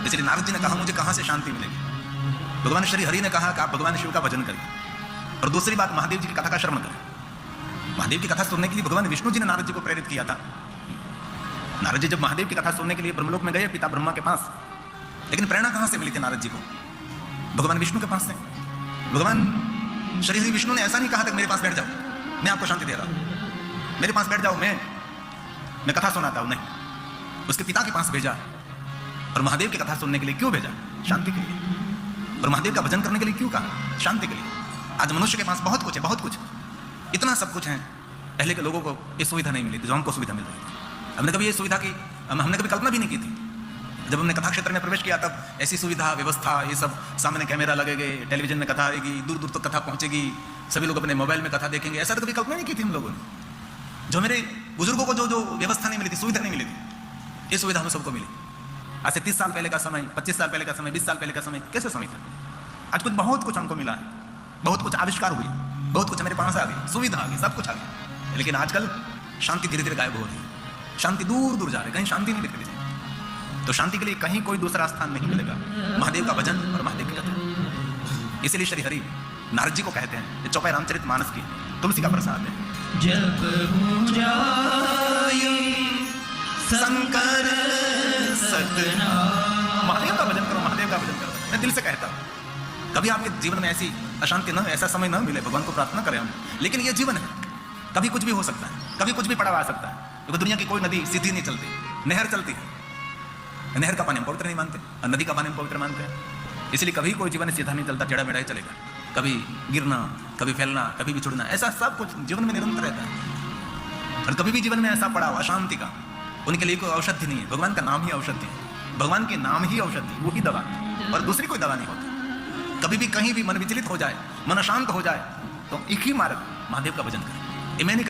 इसलिए नारद जी ने कहा मुझे कहां से शांति मिलेगी। भगवान श्री हरि ने कहा कि आप भगवान शिव का भजन करिए। और दूसरी बात, महादेव जी की कथा का श्रवण करें। महादेव की कथा सुनने के लिए भगवान विष्णु जी ने नारद जी को प्रेरित किया था। नारद जी जब महादेव की कथा सुनने के लिए ब्रह्मलोक में गए पिता ब्रह्मा के पास, लेकिन प्रेरणा कहां से मिली थी नारद जी को? भगवान विष्णु के पास से। भगवान श्री हरि विष्णु ने ऐसा नहीं कहा था मेरे पास बैठ जाओ, मैं आपको शांति दे रहा हूं, मेरे पास बैठ जाओ, मैं कथा सुनाता हूं। नहीं, उसके पिता के पास भेजा। और महादेव की कथा सुनने के लिए क्यों भेजा? शांति के लिए। और महादेव का भजन करने के लिए क्यों कहा? शांति के लिए। आज मनुष्य के पास बहुत कुछ है, बहुत कुछ, इतना सब कुछ है। पहले के लोगों को ये सुविधा नहीं मिली थी जो हमको सुविधा मिल रही थी। हमने कभी ये सुविधा की, हमने कभी कल्पना भी नहीं की थी। जब हमने कथा क्षेत्र में प्रवेश किया तब ऐसी सुविधा व्यवस्था, ये सब, सामने कैमरा लगेंगे, टेलीविजन में कथा आएगी, दूर दूर तक कथा पहुंचेगी, सभी लोग अपने मोबाइल में कथा देखेंगे, ऐसा तो कभी कल्पना नहीं की थी हम लोगों ने। जो मेरे बुजुर्गों को जो व्यवस्था नहीं मिली थी, सुविधा नहीं मिली थी, ये सुविधा हम सबको मिली। आज से 30 साल पहले का समय, 25 साल पहले का समय, 20 साल पहले का समय कैसे समय था? आज कुछ बहुत कुछ हमको मिला है, बहुत कुछ आविष्कार हुई, बहुत कुछ मेरे पास आ गई, सुविधा आ गई, सब कुछ आ गया। लेकिन आजकल शांति धीरे धीरे गायब हो रही है। शांति दूर दूर जा रही है, कहीं शांति नहीं दिख रही। तो शांति के लिए कहीं कोई दूसरा स्थान नहीं मिलेगा, महादेव का भजन और महादेव की कथा। इसलिए श्री हरि नारद जी को कहते हैं, ये चौपाई रामचरित मानस की तुलसी का प्रसाद है। जब शंकर सतनाम, महादेव का भजन करो, महादेव का भजन करो। मैं दिल से कहता हूँ, कभी आपके जीवन में ऐसी अशांति न, ऐसा समय न मिले, भगवान को प्रार्थना करें हम। लेकिन ये जीवन है, कभी कुछ भी हो सकता है, कभी कुछ भी पड़ाव आ सकता है। क्योंकि दुनिया की कोई नदी सीधी नहीं चलती, नहर चलती है। नहर का पानी हम पवित्र नहीं मानते और नदी का पानी हम पवित्र मानते हैं। इसलिए कभी कोई जीवन सीधा नहीं चलता, टेढ़ा मेढ़ा ही चलेगा। कभी गिरना, कभी फैलना, कभी बिछुड़ना, ऐसा सब कुछ जीवन में निरंतर रहता है। और कभी भी जीवन में ऐसा पड़ा अशांति का, उनके लिए कोई औषधि नहीं है। भगवान का नाम ही औषधि है, भगवान के नाम ही औषधि, वो ही दवा, और दूसरी कोई दवा नहीं होती। कभी भी कहीं भी मन विचलित हो जाए, मन अशांत हो जाए, तो एक ही मार्ग, महादेव का भजन करें। ये मैंने